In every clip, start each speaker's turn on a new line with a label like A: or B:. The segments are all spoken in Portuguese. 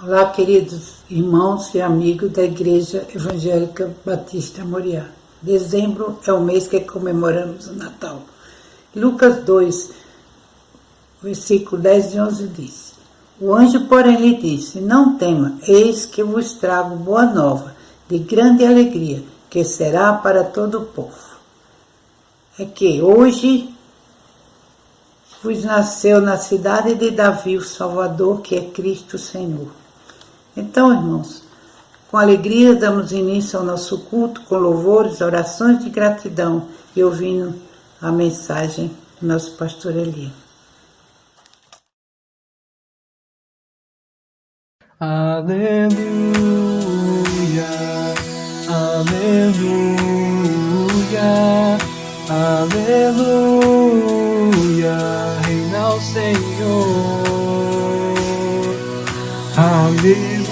A: Olá, queridos irmãos e amigos da Igreja Evangélica Batista Moriá. Dezembro é o mês que comemoramos o Natal. Lucas 2, versículo 10 e 11 diz: O anjo, porém, lhe disse: Não tema, eis que vos trago boa nova, de grande alegria, que será para todo o povo. É que hoje vos nasceu na cidade de Davi o Salvador, que é Cristo Senhor. Então, irmãos, com alegria damos início ao nosso culto, com louvores, orações de gratidão e ouvindo a mensagem do nosso pastor Eli.
B: Aleluia, aleluia, aleluia, reina o Senhor. Aleluia,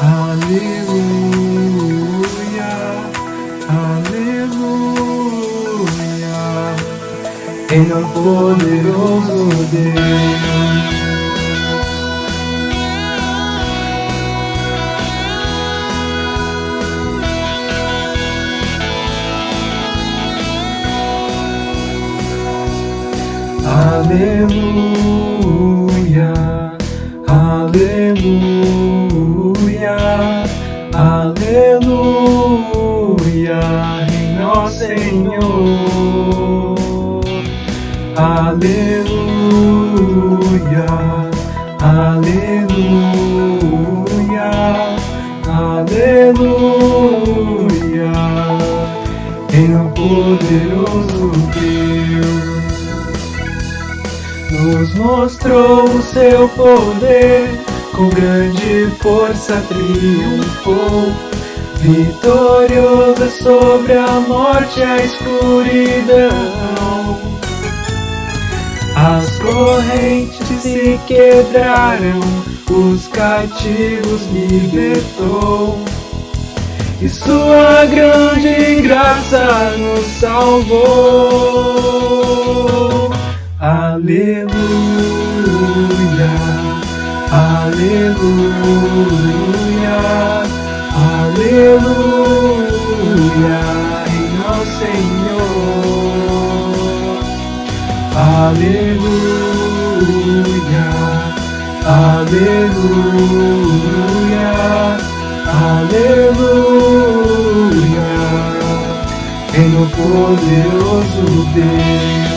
B: aleluia, aleluia, reina o poderoso Deus. Aleluia, aleluia, aleluia, reina o Senhor. Aleluia, aleluia, aleluia, reina o poderoso Deus. Nos mostrou o seu poder, com grande força triunfou, vitorioso sobre a morte e a escuridão. As correntes se quebraram, os cativos libertou, e sua grande graça nos salvou. Aleluia, aleluia, aleluia, reina o Senhor. Aleluia, aleluia, aleluia, reina o poderoso Deus.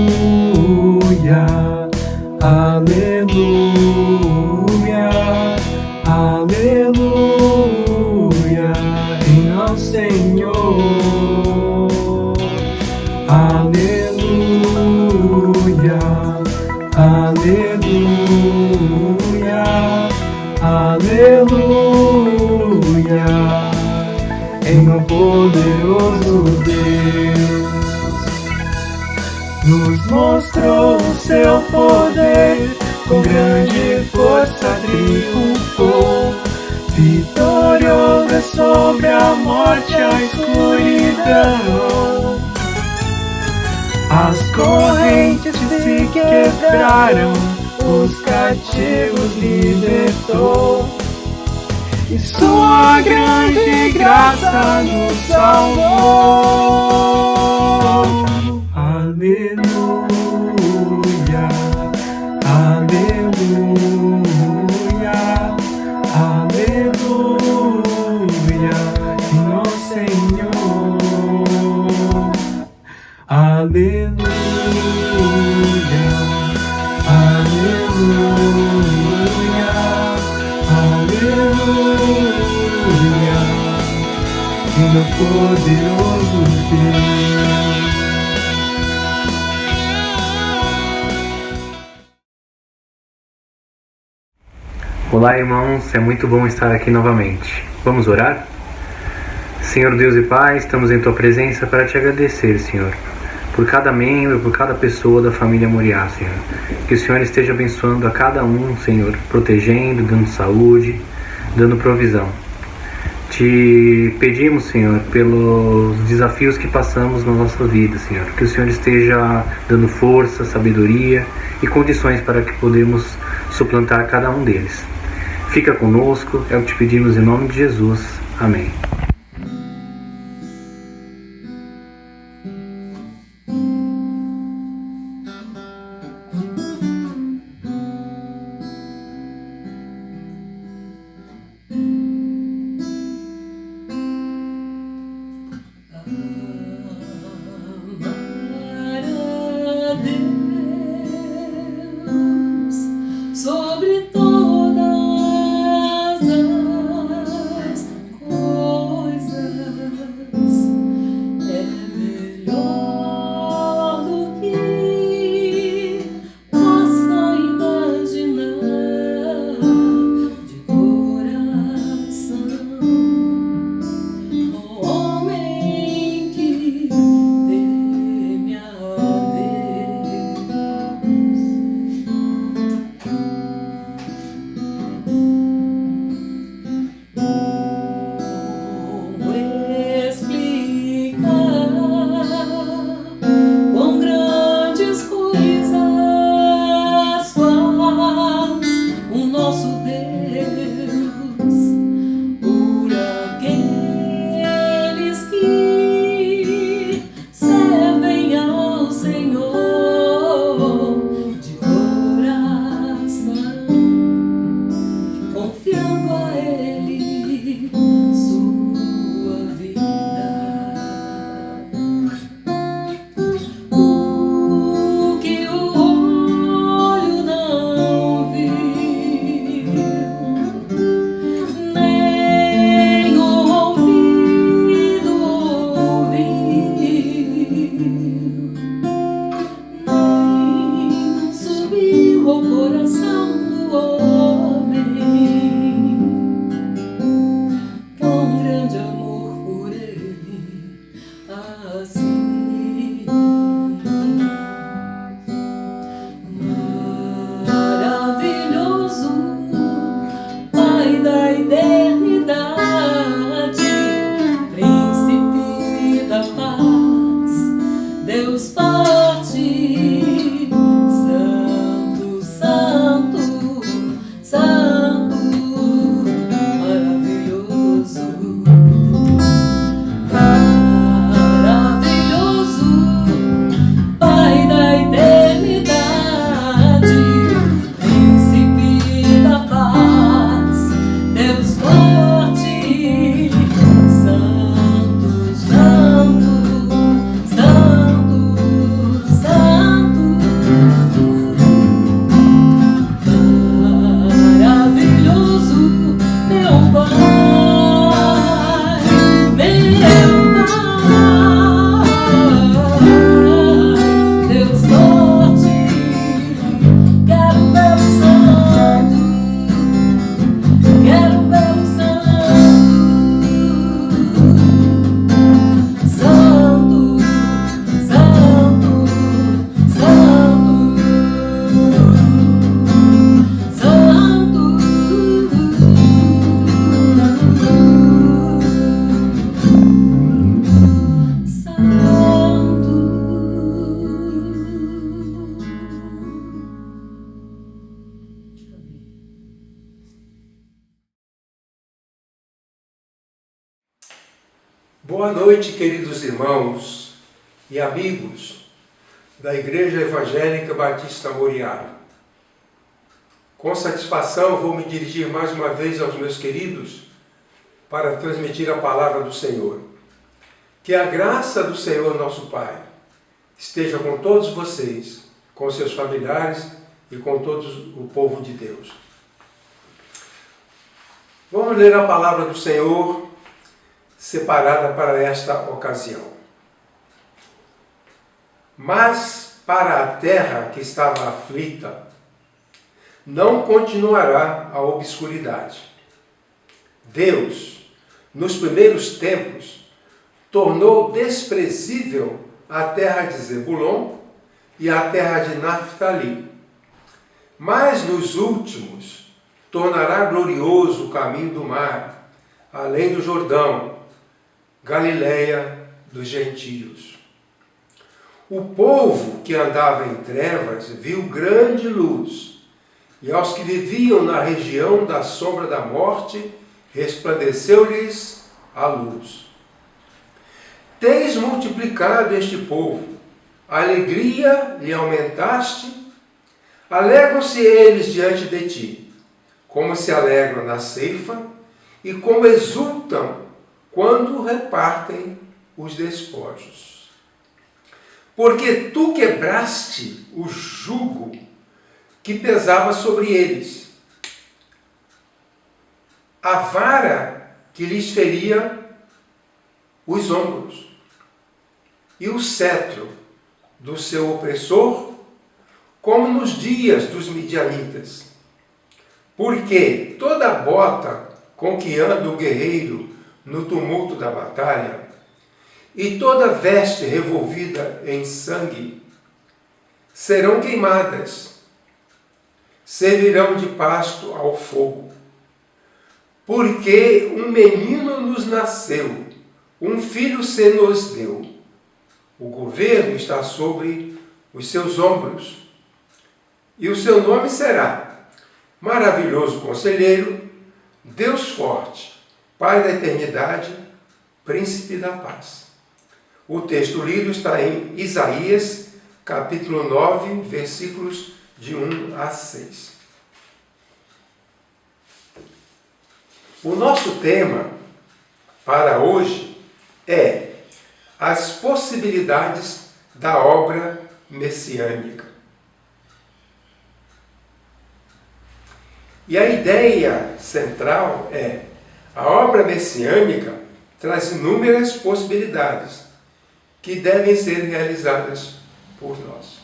B: Aleluia, aleluia, aleluia, reina o Senhor. Aleluia, aleluia, aleluia, reina o poderoso Deus. Nos mostrou o seu poder, com grande força triunfou, vitorioso sobre a morte e a escuridão. As correntes se quebraram, os cativos libertou, e sua grande graça nos salvou. Aleluia, aleluia, aleluia, reina o Senhor. Aleluia, aleluia, aleluia, reina o poderoso Deus.
C: Olá, irmãos, é muito bom estar aqui novamente. Vamos orar? Senhor Deus e Pai, estamos em Tua presença para Te agradecer, Senhor, por cada membro, por cada pessoa da família Moriá, Senhor. Que o Senhor esteja abençoando a cada um, Senhor, protegendo, dando saúde, dando provisão. Te pedimos, Senhor, pelos desafios que passamos na nossa vida, Senhor. Que o Senhor esteja dando força, sabedoria e condições para que podemos suplantar cada um deles. Fica conosco, é o que te pedimos em nome de Jesus. Amém.
D: Sobre todas as
E: Boa noite, queridos irmãos e amigos da Igreja Evangélica Batista Moriá. Com satisfação vou me dirigir mais uma vez aos meus queridos para transmitir a palavra do Senhor. Que a graça do Senhor nosso Pai esteja com todos vocês, com seus familiares e com todo o povo de Deus. Vamos ler a palavra do Senhor separada para esta ocasião. Mas para a terra que estava aflita, não continuará a obscuridade. Deus, nos primeiros tempos, tornou desprezível a terra de Zebulon e a terra de Naftali. Mas nos últimos tornará glorioso o caminho do mar, além do Jordão, Galileia dos gentios. O povo que andava em trevas viu grande luz, e aos que viviam na região da sombra da morte, resplandeceu-lhes a luz. Tens multiplicado este povo, a alegria lhe aumentaste, alegram-se eles diante de ti, como se alegram na ceifa, e como exultam quando repartem os despojos. Porque tu quebraste o jugo que pesava sobre eles, a vara que lhes feria os ombros, e o cetro do seu opressor, como nos dias dos midianitas. Porque toda bota com que anda o guerreiro no tumulto da batalha, e toda veste revolvida em sangue, serão queimadas, servirão de pasto ao fogo. Porque um menino nos nasceu, um filho se nos deu. O governo está sobre os seus ombros, e o seu nome será Maravilhoso Conselheiro, Deus Forte, Pai da Eternidade, Príncipe da Paz. O texto lido está em Isaías, capítulo 9, versículos de 1 a 6. O nosso tema para hoje é as possibilidades da obra messiânica. E a ideia central é: a obra messiânica traz inúmeras possibilidades que devem ser realizadas por nós.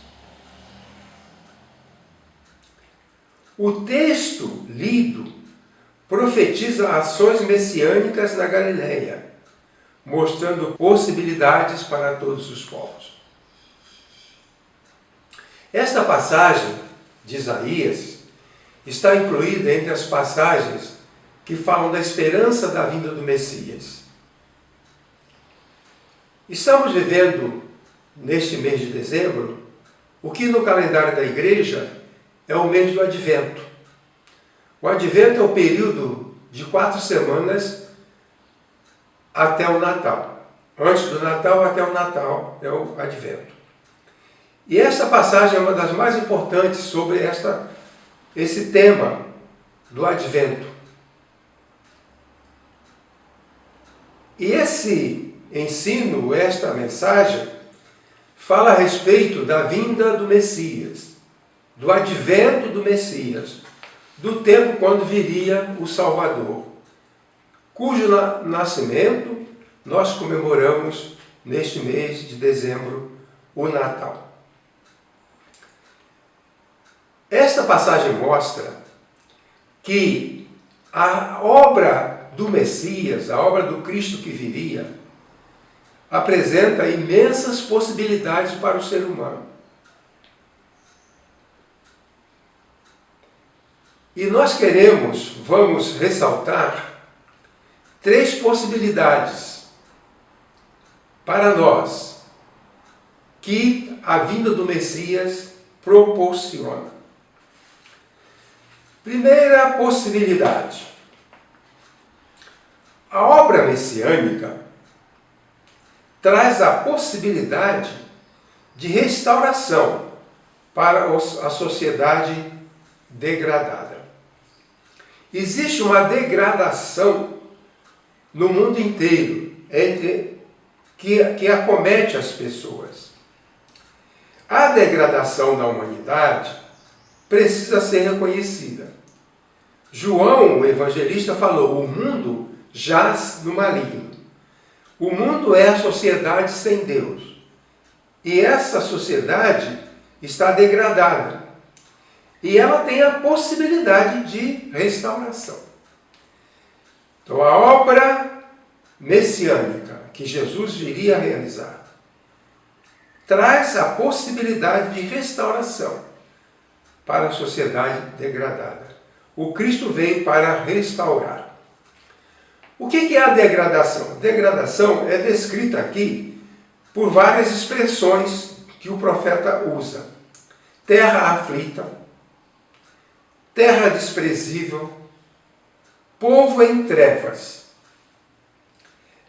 E: O texto lido profetiza ações messiânicas na Galileia, mostrando possibilidades para todos os povos. Esta passagem de Isaías está incluída entre as passagens que falam da esperança da vinda do Messias. Estamos vivendo, neste mês de dezembro, o que no calendário da igreja é o mês do Advento. O Advento é o período de 4 semanas até o Natal. Antes do Natal até o Natal é o Advento. E esta passagem é uma das mais importantes sobre esse tema do Advento. E esse ensino, esta mensagem, fala a respeito da vinda do Messias, do advento do Messias, do tempo quando viria o Salvador, cujo nascimento nós comemoramos neste mês de dezembro, o Natal. Esta passagem mostra que a obra do Messias, a obra do Cristo que viria, apresenta imensas possibilidades para o ser humano. E nós vamos ressaltar 3 possibilidades para nós que a vinda do Messias proporciona. Primeira possibilidade: a obra messiânica traz a possibilidade de restauração para a sociedade degradada. Existe uma degradação no mundo inteiro que acomete as pessoas. A degradação da humanidade precisa ser reconhecida. João, o evangelista, falou: o mundo jaz no maligno. O mundo é a sociedade sem Deus. E essa sociedade está degradada. E ela tem a possibilidade de restauração. Então, a obra messiânica que Jesus viria a realizar traz a possibilidade de restauração para a sociedade degradada. O Cristo veio para restaurar. O que é a degradação? Degradação é descrita aqui por várias expressões que o profeta usa. Terra aflita, terra desprezível, povo em trevas.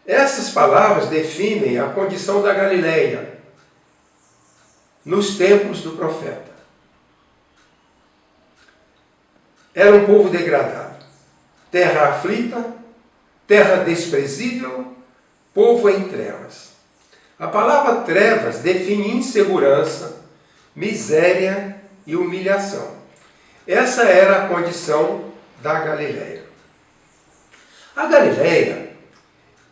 E: Essas palavras definem a condição da Galileia nos tempos do profeta. Era um povo degradado, terra aflita, terra desprezível, povo em trevas. A palavra trevas define insegurança, miséria e humilhação. Essa era a condição da Galileia. A Galileia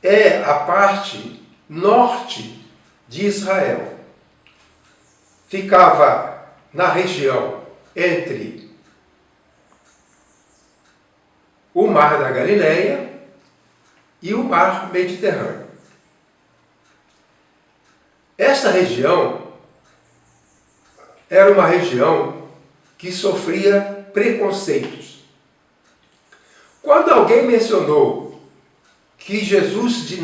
E: é a parte norte de Israel. Ficava na região entre o Mar da Galileia e o Mar Mediterrâneo. Esta região era uma região que sofria preconceitos. Quando alguém mencionou que Jesus de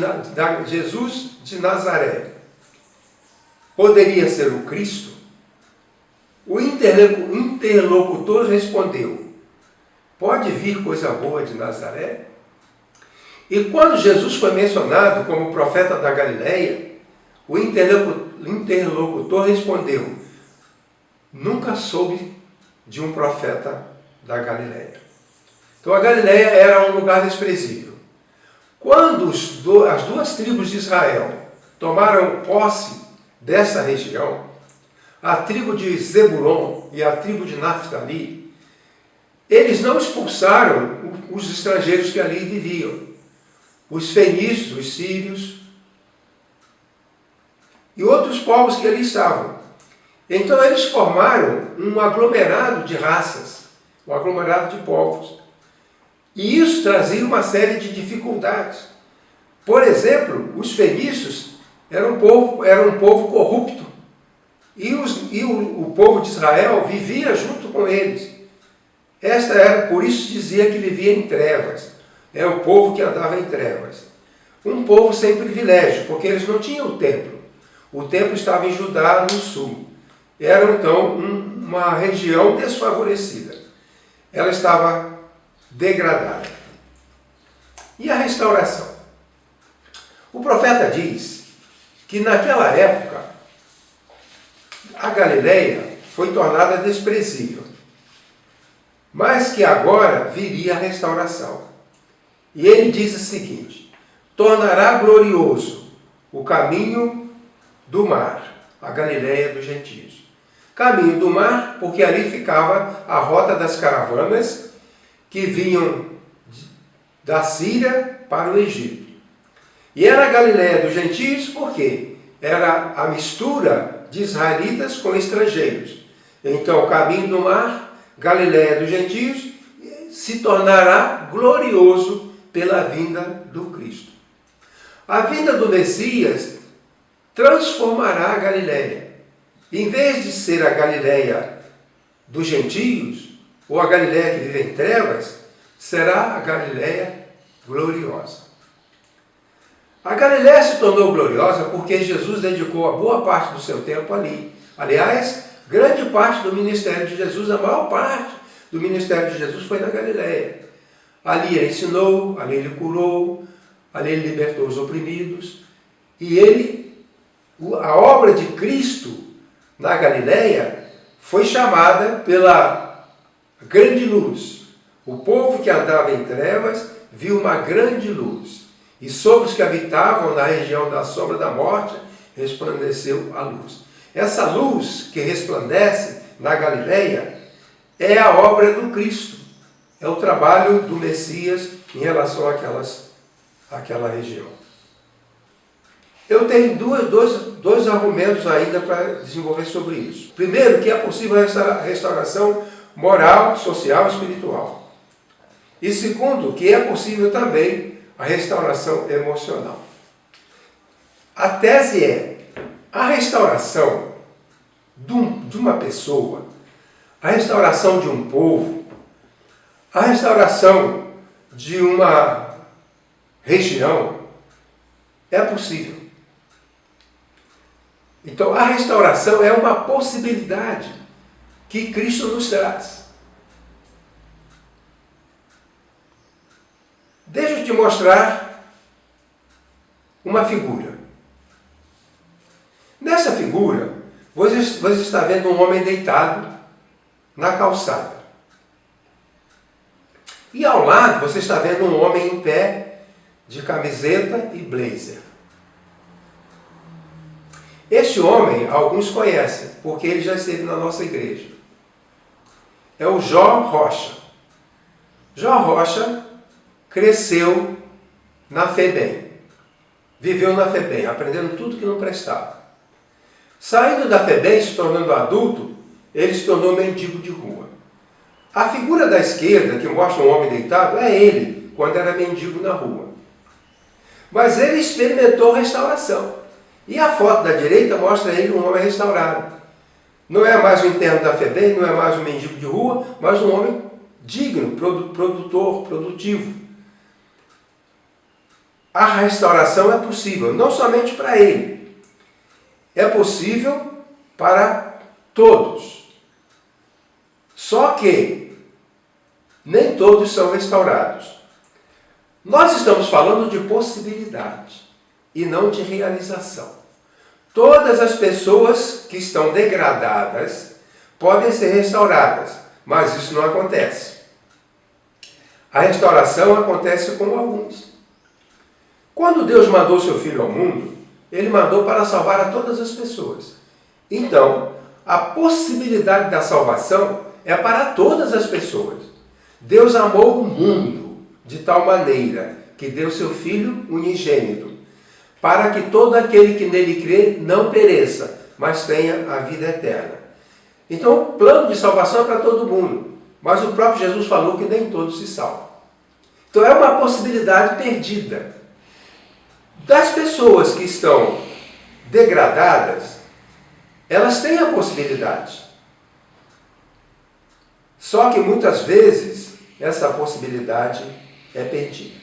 E: Nazaré poderia ser o Cristo, o interlocutor respondeu: pode vir coisa boa de Nazaré? E quando Jesus foi mencionado como profeta da Galileia, o interlocutor respondeu: nunca soube de um profeta da Galileia. Então a Galileia era um lugar desprezível. Quando as duas tribos de Israel tomaram posse dessa região, a tribo de Zebulon e a tribo de Naftali, eles não expulsaram os estrangeiros que ali viviam. Os fenícios, os sírios e outros povos que ali estavam. Então eles formaram um aglomerado de raças, um aglomerado de povos. E isso trazia uma série de dificuldades. Por exemplo, os fenícios eram um povo corrupto. E o povo de Israel vivia junto com eles. Por isso dizia que vivia em trevas. É o povo que andava em trevas. Um povo sem privilégio, porque eles não tinham o templo. O templo estava em Judá, no sul. Era então uma região desfavorecida. Ela estava degradada. E a restauração? O profeta diz que naquela época a Galileia foi tornada desprezível, mas que agora viria a restauração. E ele diz o seguinte: tornará glorioso o caminho do mar, a Galileia dos gentios. Caminho do mar, porque ali ficava a rota das caravanas que vinham da Síria para o Egito. E era a Galileia dos gentios porque era a mistura de israelitas com estrangeiros. Então, o caminho do mar, Galileia dos gentios, se tornará glorioso pela vinda do Cristo. A vinda do Messias transformará a Galileia. Em vez de ser a Galileia dos gentios, ou a Galileia que vive em trevas, será a Galileia gloriosa. A Galileia se tornou gloriosa porque Jesus dedicou a boa parte do seu tempo ali. Aliás, grande parte do ministério de Jesus, a maior parte do ministério de Jesus foi na Galileia. Ali ele ensinou, ali ele curou, ali ele libertou os oprimidos. E a obra de Cristo na Galileia foi chamada pela grande luz. O povo que andava em trevas viu uma grande luz. E sobre os que habitavam na região da sombra da morte, resplandeceu a luz. Essa luz que resplandece na Galileia é a obra do Cristo. É o trabalho do Messias em relação àquela região. Eu tenho dois argumentos ainda para desenvolver sobre isso. Primeiro, que é possível a restauração moral, social e espiritual. E segundo, que é possível também a restauração emocional. A tese é A restauração de uma pessoa, a restauração de um povo, a restauração de uma região é possível. Então, a restauração é uma possibilidade que Cristo nos traz. Deixa eu te mostrar uma figura. Nessa figura, você está vendo um homem deitado na calçada. E ao lado, você está vendo um homem em pé, de camiseta e blazer. Este homem, alguns conhecem, porque ele já esteve na nossa igreja. É o Jó Rocha. Jó Rocha cresceu na FEBEM. Viveu na FEBEM, aprendendo tudo que não prestava. Saindo da FEBEM, se tornando adulto, ele se tornou mendigo de rua. A figura da esquerda, que mostra um homem deitado, é ele, quando era mendigo na rua. Mas ele experimentou restauração. E a foto da direita mostra ele um homem restaurado. Não é mais o interno da FEBEM, não é mais um mendigo de rua, mas um homem digno, produtor, produtivo. A restauração é possível, não somente para ele. É possível para todos. Só que nem todos são restaurados. Nós estamos falando de possibilidade e não de realização. Todas as pessoas que estão degradadas podem ser restauradas, mas isso não acontece. A restauração acontece com alguns. Quando Deus mandou seu Filho ao mundo, Ele mandou para salvar a todas as pessoas. Então, a possibilidade da salvação é para todas as pessoas. Deus amou o mundo de tal maneira que deu seu Filho unigênito, para que todo aquele que nele crê não pereça, mas tenha a vida eterna. Então, o plano de salvação é para todo mundo, mas o próprio Jesus falou que nem todos se salvam. Então, é uma possibilidade perdida. Das pessoas que estão degradadas, elas têm a possibilidade. Só que muitas vezes essa possibilidade é perdida.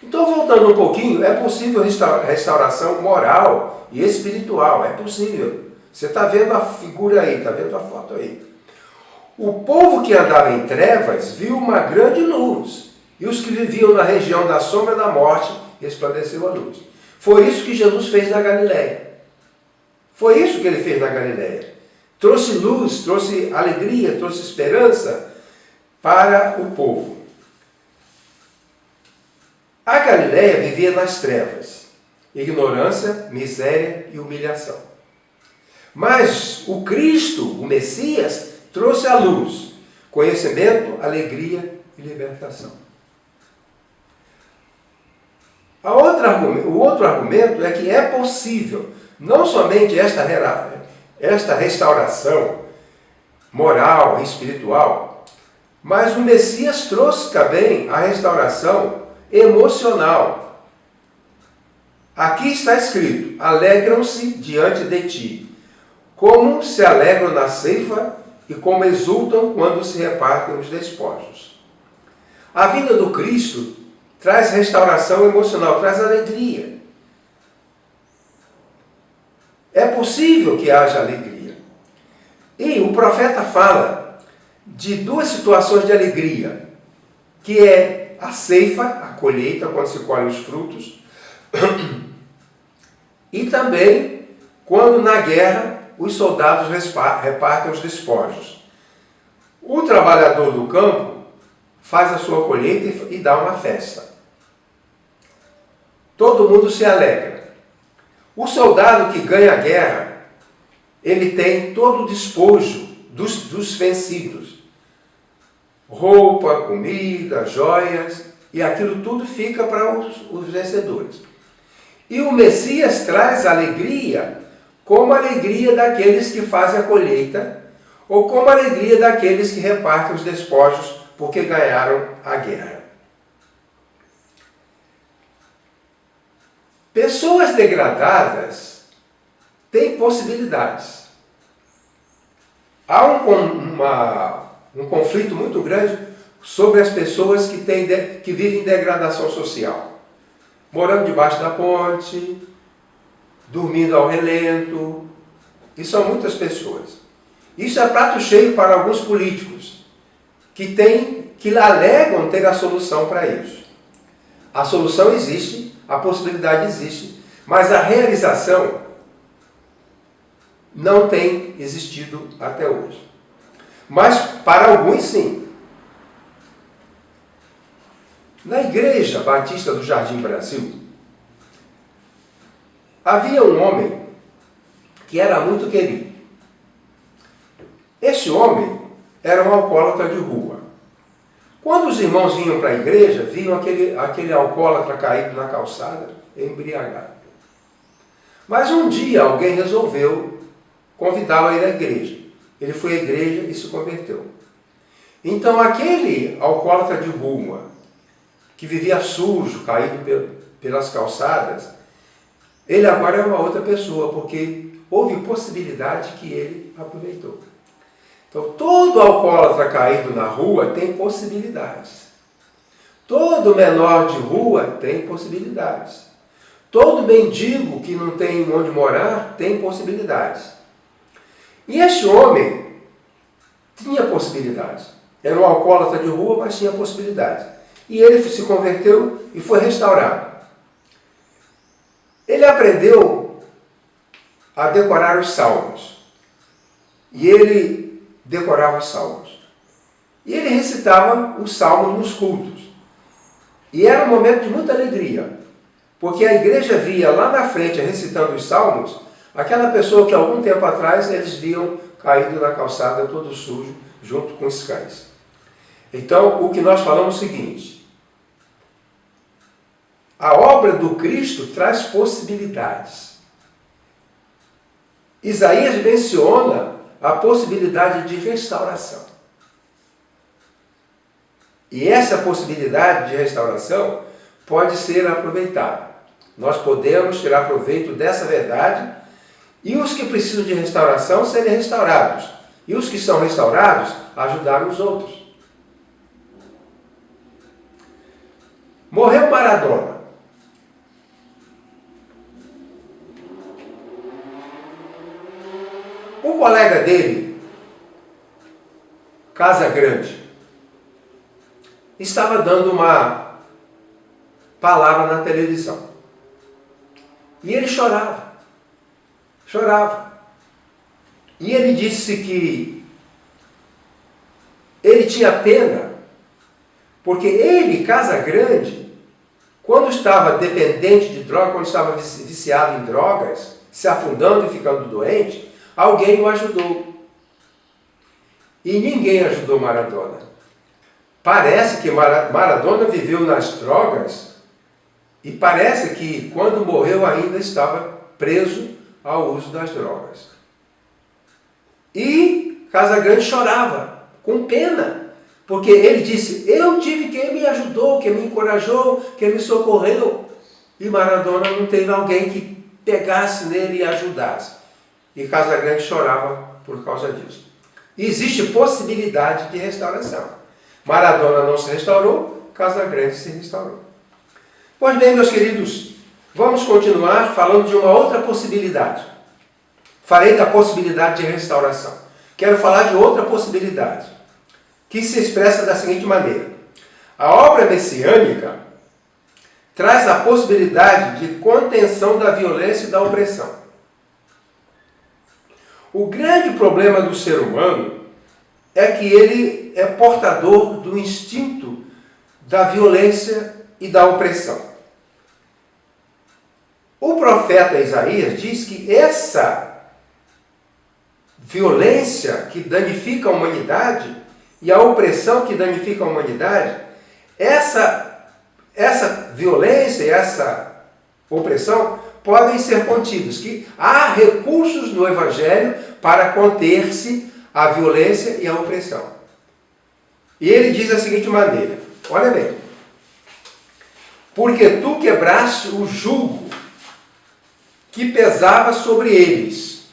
E: Então, voltando um pouquinho, é possível restauração moral e espiritual, é possível. Você está vendo a figura aí, está vendo a foto aí. O povo que andava em trevas viu uma grande luz, e os que viviam na região da sombra da morte resplandeceu a luz. Foi isso que Jesus fez na Galileia. Foi isso que ele fez na Galileia. Trouxe luz, trouxe alegria, trouxe esperança para o povo. A Galileia vivia nas trevas, ignorância, miséria e humilhação. Mas o Cristo, o Messias, trouxe a luz, conhecimento, alegria e libertação. O outro argumento é que é possível, não somente esta restauração moral e espiritual, mas o Messias trouxe também a restauração emocional. Aqui está escrito: alegram-se diante de ti, como se alegram na ceifa e como exultam quando se repartem os despojos. A vinda do Cristo traz restauração emocional, traz alegria. É possível que haja alegria. E o profeta fala de duas situações de alegria, que é a ceifa, a colheita, quando se colhe os frutos, e também quando na guerra os soldados repartem os despojos. O trabalhador do campo faz a sua colheita e dá uma festa. Todo mundo se alegra. O soldado que ganha a guerra, ele tem todo o despojo dos vencidos. Roupa, comida, joias, e aquilo tudo fica para os vencedores. E o Messias traz alegria, como a alegria daqueles que fazem a colheita, ou como a alegria daqueles que repartem os despojos porque ganharam a guerra. Pessoas degradadas tem possibilidades. Há um conflito muito grande sobre as pessoas que vivem em degradação social. Morando debaixo da ponte, dormindo ao relento. E são muitas pessoas. Isso é prato cheio para alguns políticos que alegam ter a solução para isso. A solução existe, a possibilidade existe, mas a realização não tem existido até hoje. Mas para alguns sim. Na Igreja Batista do Jardim Brasil, havia um homem que era muito querido. Esse homem era um alcoólatra de rua. Quando os irmãos vinham para a igreja, viam aquele alcoólatra caído na calçada, embriagado. Mas um dia alguém resolveu convidá-lo a ir à igreja. Ele foi à igreja e se converteu. Então aquele alcoólatra de rua, que vivia sujo, caído pelas calçadas, ele agora é uma outra pessoa, porque houve possibilidade que ele aproveitou. Então, todo alcoólatra caído na rua tem possibilidades. Todo menor de rua tem possibilidades. Todo mendigo que não tem onde morar tem possibilidades. E este homem tinha possibilidades. Era um alcoólatra de rua, mas tinha possibilidades. E ele se converteu e foi restaurado. Ele aprendeu a decorar os salmos. E ele decorava os salmos. E ele recitava os salmos nos cultos. E era um momento de muita alegria, porque a igreja via lá na frente, recitando os salmos, aquela pessoa que algum tempo atrás eles viam caído na calçada todo sujo, junto com os cães. Então, o que nós falamos é o seguinte: a obra do Cristo traz possibilidades. Isaías menciona a possibilidade de restauração. E essa possibilidade de restauração pode ser aproveitada. Nós podemos tirar proveito dessa verdade e os que precisam de restauração serem restaurados. E os que são restaurados ajudar os outros. Morreu Maradona. Um colega dele, Casagrande, estava dando uma palavra na televisão. E ele chorava. Chorava. E ele disse que ele tinha pena, porque ele, Casagrande, quando estava dependente de droga, quando estava viciado em drogas, se afundando e ficando doente, alguém o ajudou. E ninguém ajudou Maradona. Parece que Maradona viveu nas drogas e parece que quando morreu ainda estava preso ao uso das drogas. E Casagrande chorava, com pena, porque ele disse: eu tive quem me ajudou, quem me encorajou, quem me socorreu. E Maradona não teve alguém que pegasse nele e ajudasse. E Casagrande chorava por causa disso. E existe possibilidade de restauração. Maradona não se restaurou, Casagrande se restaurou. Pois bem, meus queridos, vamos continuar falando de uma outra possibilidade. Falei da possibilidade de restauração. Quero falar de outra possibilidade, que se expressa da seguinte maneira: a obra messiânica traz a possibilidade de contenção da violência e da opressão. O grande problema do ser humano é que ele é portador do instinto da violência e da opressão. O profeta Isaías diz que essa violência que danifica a humanidade e a opressão que danifica a humanidade, essa violência e essa opressão podem ser contidos, que há recursos no Evangelho para conter-se a violência e a opressão. E ele diz da seguinte maneira, olha bem: porque tu quebraste o jugo que pesava sobre eles,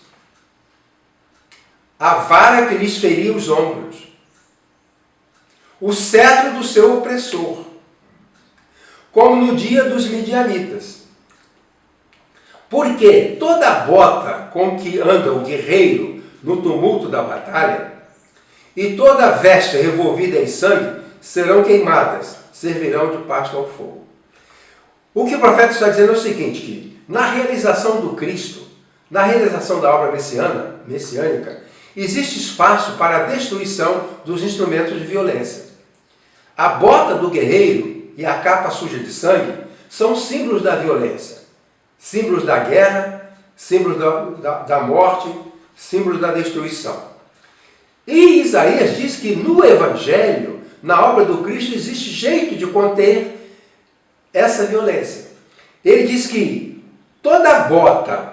E: a vara que lhes feria os ombros, o cetro do seu opressor, como no dia dos midianitas. Porque toda bota com que anda o guerreiro no tumulto da batalha, e toda veste revolvida em sangue, serão queimadas, servirão de pasto ao fogo. O que o profeta está dizendo é o seguinte, que na realização do Cristo, na realização da obra messiânica, existe espaço para a destruição dos instrumentos de violência. A bota do guerreiro e a capa suja de sangue são símbolos da violência, símbolos da guerra, símbolos da morte, símbolos da destruição. E Isaías diz que no Evangelho, na obra do Cristo, existe jeito de conter essa violência. Ele diz que toda bota,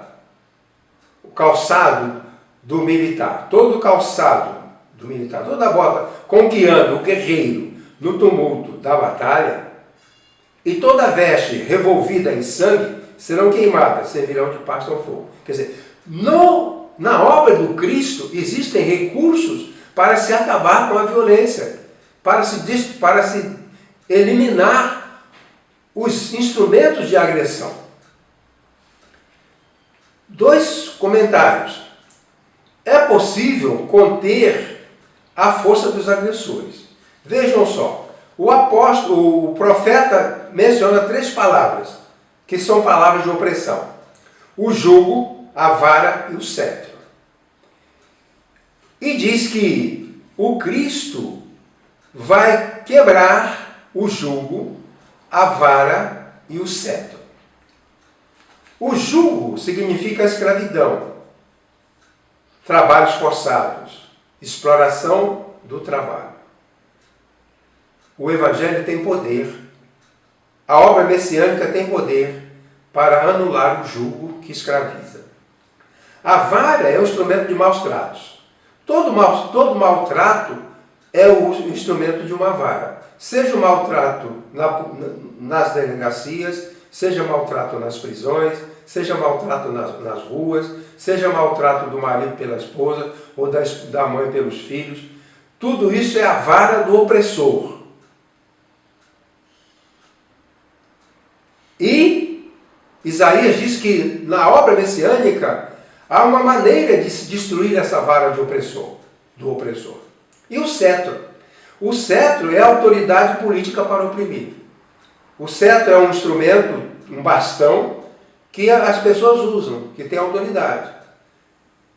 E: o calçado do militar, todo o calçado do militar, toda bota com que anda o guerreiro no tumulto da batalha, e toda veste revolvida em sangue, serão queimadas, servirão de pasto ao fogo. Quer dizer, na obra do Cristo existem recursos para se acabar com a violência, para se eliminar os instrumentos de agressão. 2 comentários. É possível conter a força dos agressores. Vejam só, o profeta menciona 3 palavras, que são palavras de opressão: o jugo, a vara e o cetro. E diz que o Cristo vai quebrar o jugo, a vara e o cetro. O jugo significa escravidão, trabalhos forçados, exploração do trabalho. O Evangelho tem poder, a obra messiânica tem poder para anular o jugo que escraviza. A vara é um instrumento de maus tratos. Todo maltrato é o instrumento de uma vara. Seja o maltrato nas delegacias, seja maltrato nas prisões, seja maltrato nas ruas, seja maltrato do marido pela esposa ou da mãe pelos filhos. Tudo isso é a vara do opressor. E Isaías diz que na obra messiânica há uma maneira de se destruir essa vara do opressor. E o cetro? O cetro é a autoridade política para oprimir. O cetro é um instrumento, um bastão, que as pessoas usam, que tem autoridade.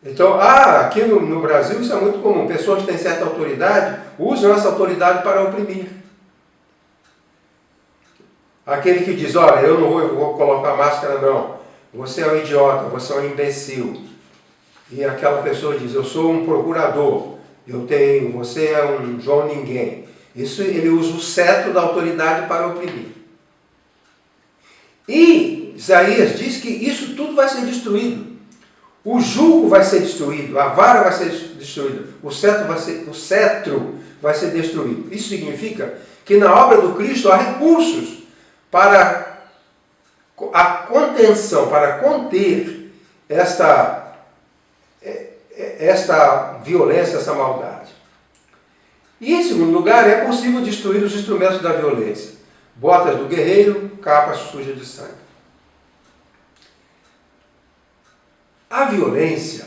E: Então, aqui no Brasil isso é muito comum. Pessoas que têm certa autoridade usam essa autoridade para oprimir. Aquele que diz, olha, eu não vou colocar máscara não, você é um idiota, você é um imbecil. E aquela pessoa diz, eu sou um procurador, você é um João Ninguém. Isso ele usa o cetro da autoridade para oprimir. E Isaías diz que isso tudo vai ser destruído. O jugo vai ser destruído, a vara vai ser destruída, o cetro vai ser destruído. Isso significa que na obra do Cristo há recursos para a contenção, para conter esta violência, essa maldade. E em segundo lugar, é possível destruir os instrumentos da violência. Botas do guerreiro, capa suja de sangue. A violência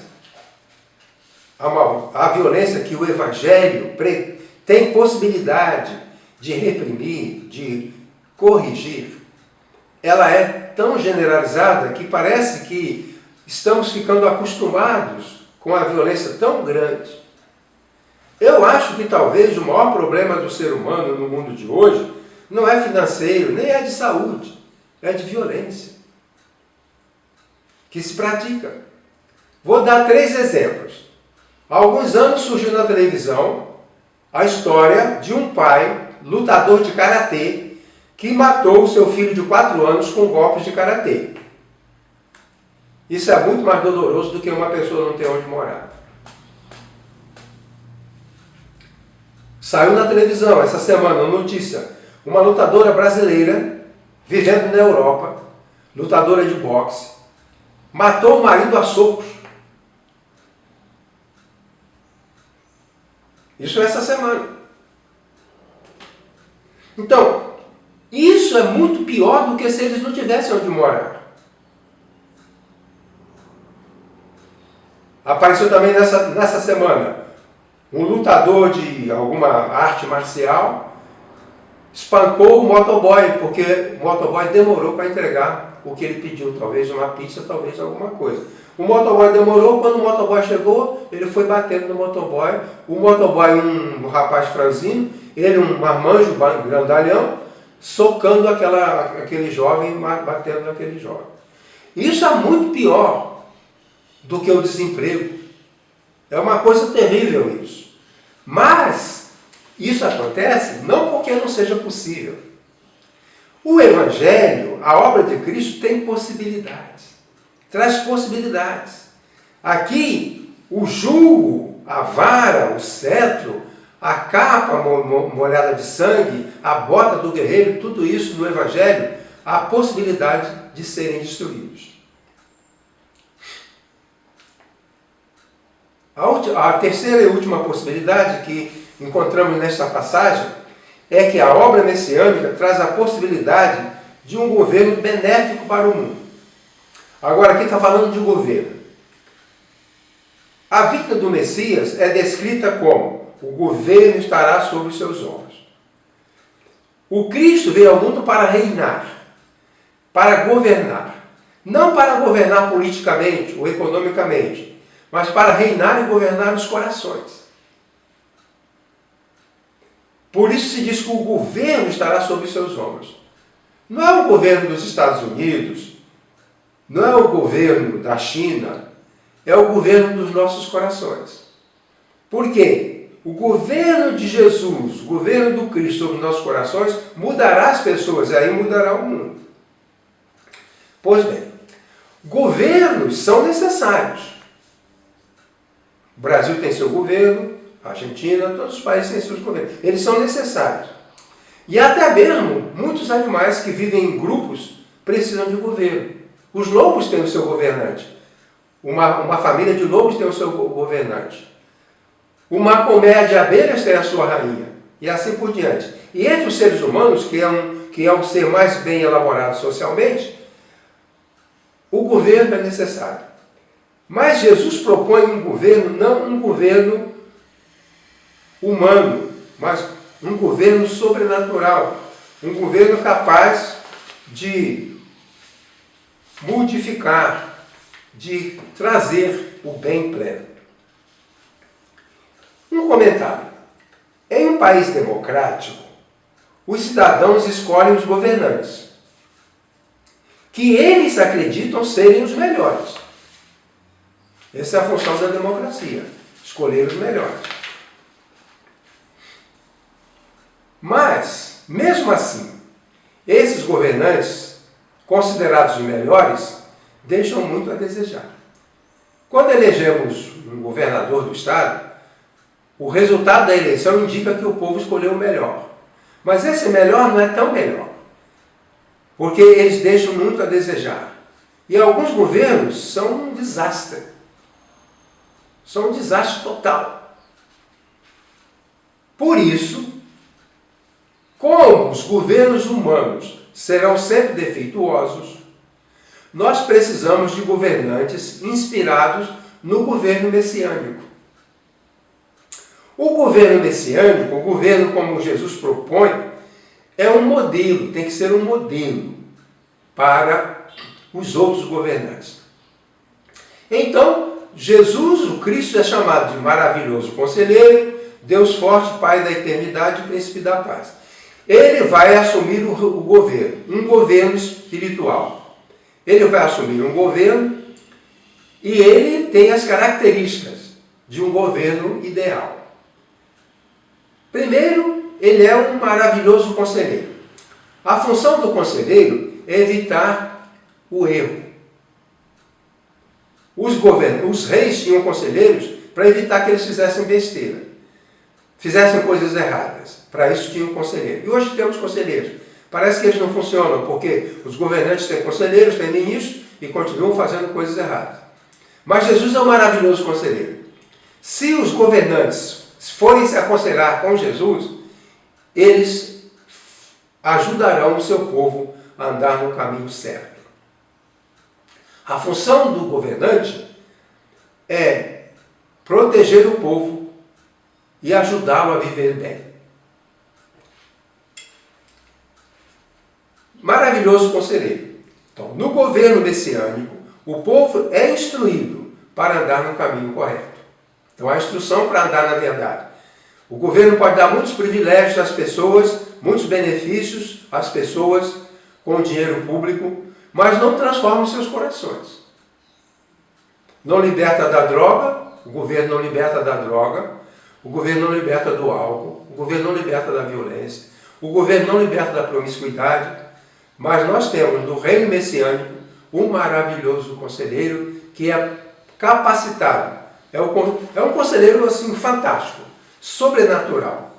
E: que o Evangelho tem possibilidade de reprimir, de corrigir, ela é tão generalizada que parece que estamos ficando acostumados com a violência tão grande. Eu acho que talvez o maior problema do ser humano no mundo de hoje não é financeiro, nem é de saúde, é de violência que se pratica. Vou dar 3 exemplos. Há alguns anos surgiu na televisão a história de um pai, lutador de karatê, que matou o seu filho de 4 anos com golpes de karatê. Isso é muito mais doloroso do que uma pessoa não ter onde morar. Saiu na televisão essa semana uma notícia. Uma lutadora brasileira, vivendo na Europa, lutadora de boxe, matou o marido a socos. Isso essa semana. Então, isso é muito pior do que se eles não tivessem onde morar. Apareceu também nessa semana um lutador de alguma arte marcial espancou o motoboy, porque o motoboy demorou para entregar o que ele pediu, talvez uma pizza, talvez alguma coisa. O motoboy demorou, quando o motoboy chegou, ele foi batendo no motoboy. O motoboy, um rapaz franzino, ele um marmanjo grandalhão, socando aquele jovem, batendo naquele jovem. Isso é muito pior do que o desemprego. É uma coisa terrível isso. Mas isso acontece não porque não seja possível. O Evangelho, a obra de Cristo, tem possibilidades. Traz possibilidades. Aqui, o jugo, a vara, o cetro, a capa molhada de sangue, a bota do guerreiro, tudo isso no Evangelho, há possibilidade de serem destruídos. A terceira e última possibilidade que encontramos nesta passagem é que a obra messiânica traz a possibilidade de um governo benéfico para o mundo. Agora, aqui está falando de governo. A vinda do Messias é descrita como: o governo estará sobre os seus ombros. O Cristo veio ao mundo para reinar, para governar. Não para governar politicamente ou economicamente, mas para reinar e governar os corações. Por isso se diz que o governo estará sobre os seus ombros. Não é o governo dos Estados Unidos, não é o governo da China, é o governo dos nossos corações. Por quê? O governo de Jesus, o governo do Cristo sobre os nossos corações, mudará as pessoas, e aí mudará o mundo. Pois bem, governos são necessários. O Brasil tem seu governo, a Argentina, todos os países têm seus governos. Eles são necessários. E até mesmo muitos animais que vivem em grupos precisam de governo. Os lobos têm o seu governante. Uma família de lobos tem o seu governante. Uma colmeia de abelhas tem a sua rainha. E assim por diante. E entre os seres humanos, que é um ser mais bem elaborado socialmente, o governo é necessário. Mas Jesus propõe um governo, não um governo humano, mas um governo sobrenatural. Um governo capaz de modificar, de trazer o bem pleno. Um comentário. Em um país democrático, os cidadãos escolhem os governantes, que eles acreditam serem os melhores. Essa é a função da democracia, escolher os melhores. Mas, mesmo assim, esses governantes, considerados os melhores, deixam muito a desejar. Quando elegemos um governador do estado, o resultado da eleição indica que o povo escolheu o melhor. Mas esse melhor não é tão melhor, porque eles deixam muito a desejar. E alguns governos são um desastre. São um desastre total. Por isso, como os governos humanos serão sempre defeituosos, nós precisamos de governantes inspirados no governo messiânico. O governo messiânico, o governo como Jesus propõe, é um modelo, tem que ser um modelo para os outros governantes. Então, Jesus, o Cristo, é chamado de maravilhoso conselheiro, Deus forte, Pai da eternidade e príncipe da paz. Ele vai assumir o governo, um governo espiritual. Ele vai assumir um governo e ele tem as características de um governo ideal. Primeiro, ele é um maravilhoso conselheiro. A função do conselheiro é evitar o erro. Os reis tinham conselheiros para evitar que eles fizessem besteira, fizessem coisas erradas. Para isso tinha um conselheiro. E hoje temos conselheiros. Parece que eles não funcionam, porque os governantes têm conselheiros, têm ministros, e continuam fazendo coisas erradas. Mas Jesus é um maravilhoso conselheiro. Se os governantes forem se aconselhar com Jesus, eles ajudarão o seu povo a andar no caminho certo. A função do governante é proteger o povo e ajudá-lo a viver bem. Maravilhoso conselheiro. Então, no governo messiânico, o povo é instruído para andar no caminho correto. Então, há instrução para andar na verdade. O governo pode dar muitos privilégios às pessoas, muitos benefícios às pessoas com o dinheiro público, mas não transforma os seus corações. Não liberta da droga, o governo não liberta da droga, o governo não liberta do álcool, o governo não liberta da violência, o governo não liberta da promiscuidade, mas nós temos no reino messiânico um maravilhoso conselheiro que é capacitado. É um conselheiro assim fantástico, sobrenatural.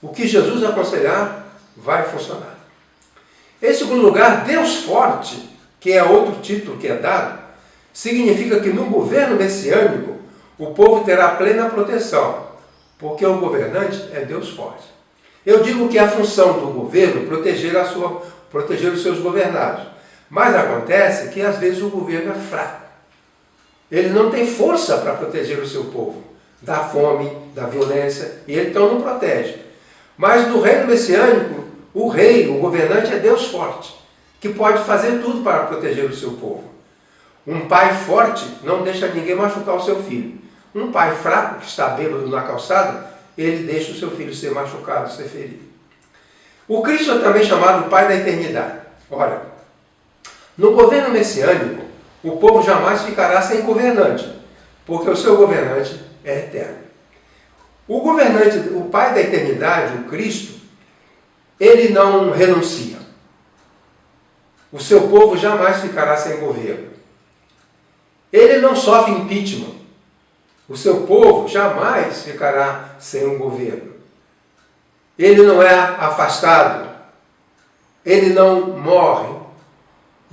E: O que Jesus aconselhar vai funcionar. Em segundo lugar, Deus forte, que é outro título que é dado, significa que no governo messiânico o povo terá plena proteção, porque o governante é Deus forte. Eu digo que a função do governo é proteger os seus governados, mas acontece que às vezes o governo é fraco. Ele não tem força para proteger o seu povo da fome, da violência, e ele então não protege. Mas no reino messiânico, o rei, o governante é Deus forte, que pode fazer tudo para proteger o seu povo. Um pai forte não deixa ninguém machucar o seu filho. Um pai fraco, que está bêbado na calçada, ele deixa o seu filho ser machucado, ser ferido. O Cristo é também chamado Pai da Eternidade. Ora, no governo messiânico, o povo jamais ficará sem governante, porque o seu governante é eterno. O governante, o Pai da Eternidade, o Cristo, ele não renuncia. O seu povo jamais ficará sem governo. Ele não sofre impeachment. O seu povo jamais ficará sem um governo. Ele não é afastado. Ele não morre.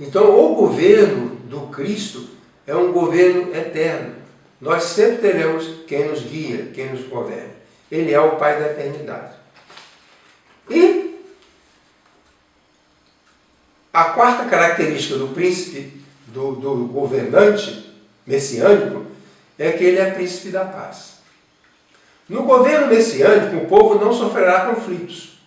E: Então, o governo do Cristo é um governo eterno. Nós sempre teremos quem nos guia, quem nos governe. Ele é o Pai da eternidade. E a quarta característica do príncipe, do governante messiânico, é que ele é príncipe da paz. No governo messiânico, o povo não sofrerá conflitos,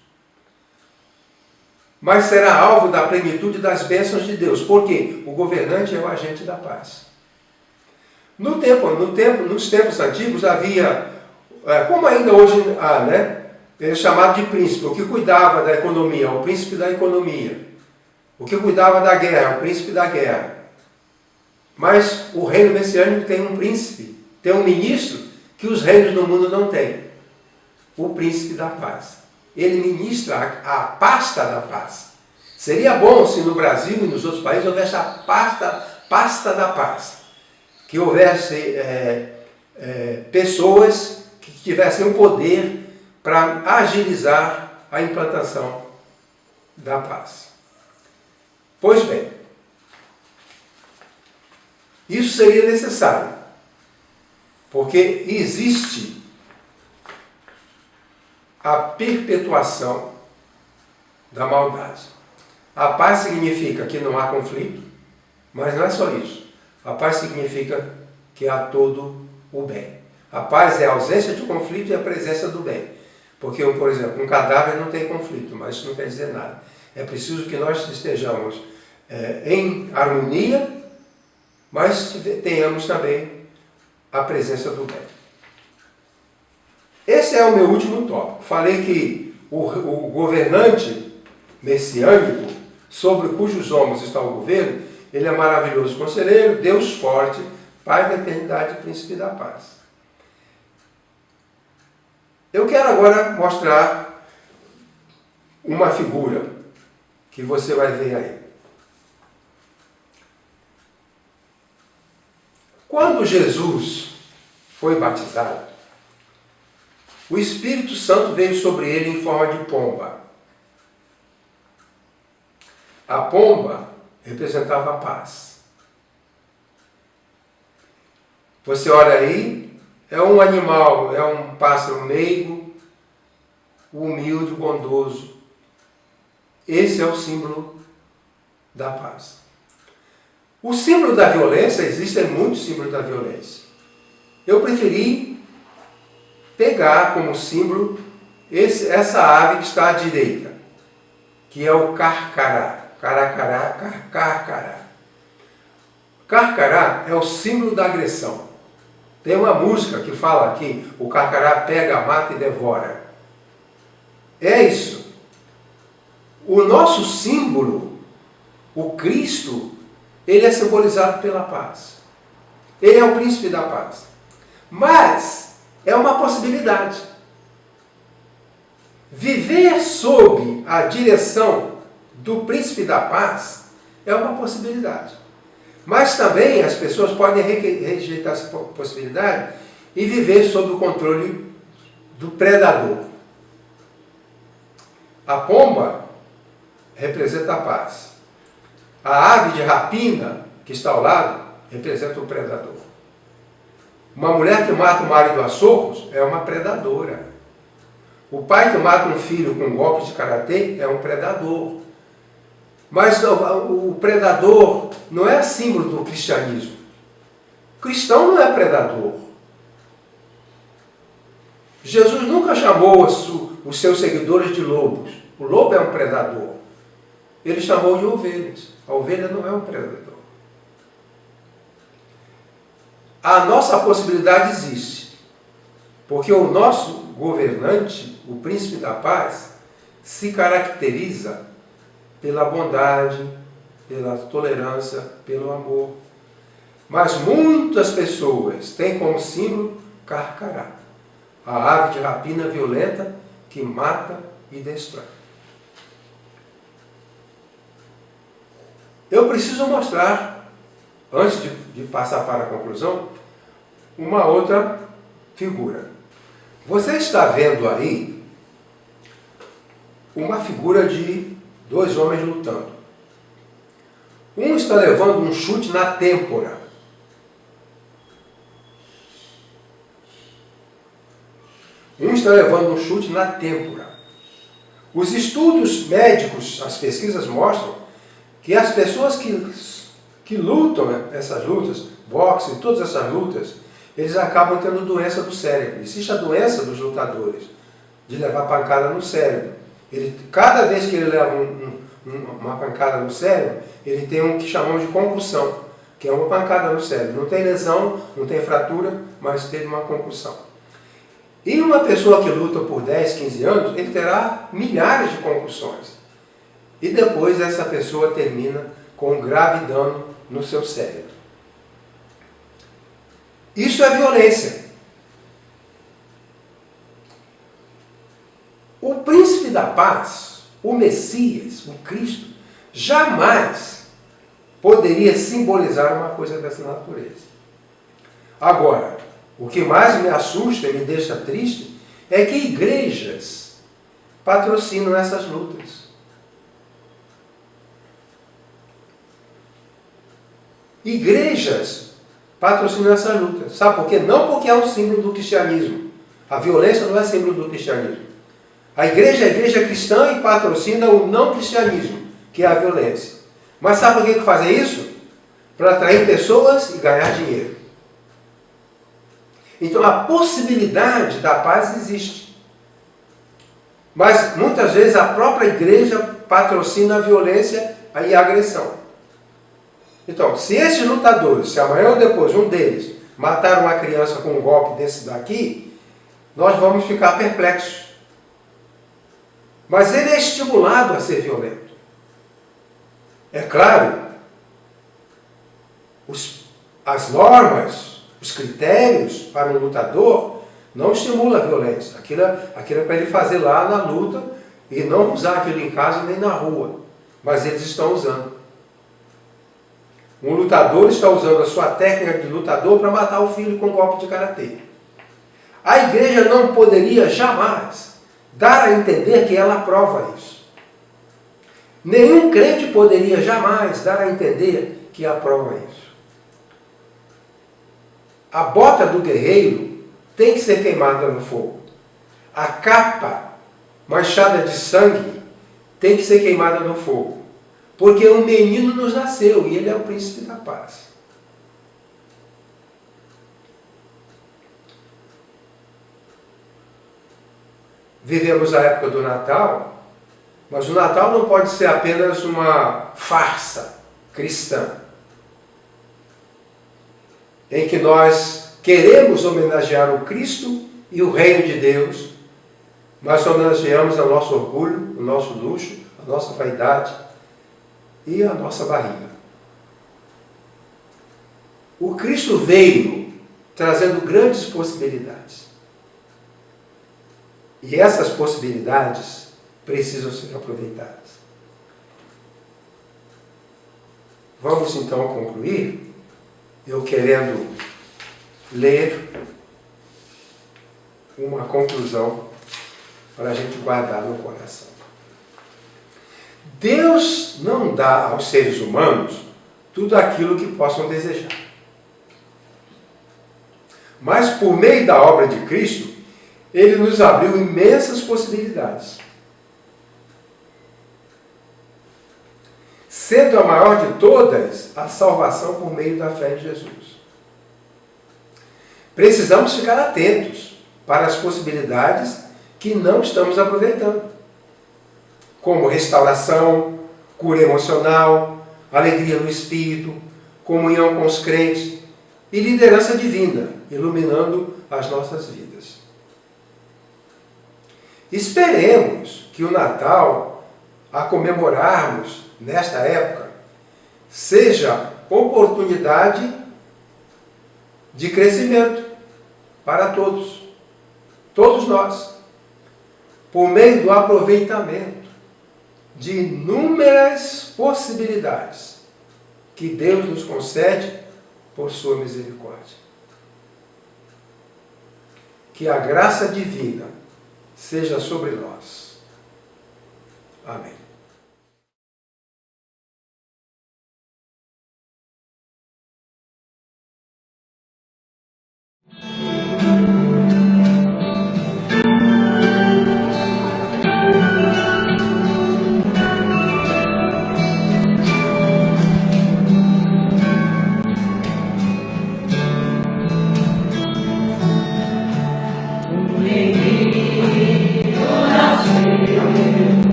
E: mas será alvo da plenitude das bênçãos de Deus. Por quê? O governante é o agente da paz. Nos tempos antigos havia, como ainda hoje há, ele é chamado de príncipe, o que cuidava da economia, o príncipe da economia. O que cuidava da guerra, o príncipe da guerra. Mas o reino messiânico tem um príncipe, tem um ministro que os reinos do mundo não têm. O príncipe da paz. Ele ministra a pasta da paz. Seria bom se no Brasil e nos outros países houvesse a pasta da paz. Que houvesse pessoas que tivessem o poder para agilizar a implantação da paz. Pois bem, isso seria necessário, porque existe a perpetuação da maldade. A paz significa que não há conflito, mas não é só isso. A paz significa que há todo o bem. A paz é a ausência de conflito e a presença do bem. Porque, por exemplo, um cadáver não tem conflito, mas isso não quer dizer nada. É preciso que nós estejamos em harmonia, mas tenhamos também a presença do bem. Esse é o meu último tópico. Falei que o governante messiânico, sobre cujos ombros está o governo, ele é maravilhoso conselheiro, Deus forte, Pai da eternidade e príncipe da paz. Eu quero agora mostrar uma figura que você vai ver aí. Quando Jesus foi batizado, o Espírito Santo veio sobre ele em forma de pomba. A pomba representava a paz. Você olha aí, é um animal, é um pássaro meigo, humilde, bondoso. Esse é o símbolo da paz. O símbolo da violência, existem muitos símbolos da violência. Eu preferi pegar como símbolo essa ave que está à direita, que é o carcará. Caracará, carcará. Carcará é o símbolo da agressão. Tem uma música que fala que o carcará pega, mata e devora. É isso. O nosso símbolo, o Cristo, ele é simbolizado pela paz. Ele é o príncipe da paz. Mas é uma possibilidade. Viver sob a direção do príncipe da paz é uma possibilidade. Mas também as pessoas podem rejeitar essa possibilidade e viver sob o controle do predador. A pomba representa a paz. A ave de rapina, que está ao lado, representa o predador. Uma mulher que mata o marido a socos é uma predadora. O pai que mata um filho com golpes de karatê é um predador. Mas o predador não é símbolo do cristianismo. O cristão não é predador. Jesus nunca chamou os seus seguidores de lobos. O lobo é um predador. Ele chamou de ovelhas. A ovelha não é um predador. A nossa possibilidade existe. Porque o nosso governante, o príncipe da paz, se caracteriza pela bondade, pela tolerância, pelo amor. Mas muitas pessoas têm como símbolo carcará, a ave de rapina violenta que mata e destrói. Eu preciso mostrar, antes de passar para a conclusão, uma outra figura. Você está vendo aí uma figura de dois homens lutando. Um está levando um chute na têmpora. Um está levando um chute na têmpora. Os estudos médicos, as pesquisas mostram que as pessoas que lutam essas lutas, boxe e todas essas lutas, eles acabam tendo doença do cérebro. Existe a doença dos lutadores, de levar pancada no cérebro. Cada vez que ele leva uma pancada no cérebro, ele tem um que chamamos de concussão, que é uma pancada no cérebro. Não tem lesão, não tem fratura, mas teve uma concussão. E uma pessoa que luta por 10, 15 anos, ele terá milhares de concussões. E depois essa pessoa termina com um grave dano no seu cérebro. Isso é violência. O príncipe da paz, o Messias, o Cristo, jamais poderia simbolizar uma coisa dessa natureza. Agora, o que mais me assusta e me deixa triste é que igrejas patrocinam essas lutas. Igrejas patrocinam essas lutas. Sabe por quê? Não porque é um símbolo do cristianismo. A violência não é símbolo do cristianismo. A igreja é igreja cristã e patrocina o não cristianismo, que é a violência. Mas sabe por que fazem isso? Para atrair pessoas e ganhar dinheiro. Então a possibilidade da paz existe. Mas muitas vezes a própria igreja patrocina a violência e a agressão. Então, se esses lutadores, se amanhã ou depois um deles matar uma criança com um golpe desse daqui, nós vamos ficar perplexos. Mas ele é estimulado a ser violento. É claro, as normas, os critérios para um lutador não estimulam a violência. Aquilo é para ele fazer lá na luta e não usar aquilo em casa nem na rua. Mas eles estão usando. Um lutador está usando a sua técnica de lutador para matar o filho com um golpe de karatê. A igreja não poderia jamais dar a entender que ela aprova isso. Nenhum crente poderia jamais dar a entender que aprova isso. A bota do guerreiro tem que ser queimada no fogo. A capa manchada de sangue tem que ser queimada no fogo. Porque um menino nos nasceu e ele é o príncipe da paz. Vivemos a época do Natal, mas o Natal não pode ser apenas uma farsa cristã, em que nós queremos homenagear o Cristo e o reino de Deus, mas homenageamos o nosso orgulho, o nosso luxo, a nossa vaidade e a nossa barriga. O Cristo veio trazendo grandes possibilidades. E essas possibilidades precisam ser aproveitadas. Vamos então concluir, eu querendo ler uma conclusão para a gente guardar no coração. Deus não dá aos seres humanos tudo aquilo que possam desejar. Mas por meio da obra de Cristo, Ele nos abriu imensas possibilidades. Sendo a maior de todas, a salvação por meio da fé em Jesus. Precisamos ficar atentos para as possibilidades que não estamos aproveitando, como restauração, cura emocional, alegria no espírito, comunhão com os crentes e liderança divina, iluminando as nossas vidas. Esperemos que o Natal, a comemorarmos nesta época, seja oportunidade de crescimento para todos nós, por meio do aproveitamento de inúmeras possibilidades que Deus nos concede por sua misericórdia. Que a graça divina seja sobre nós. Amém.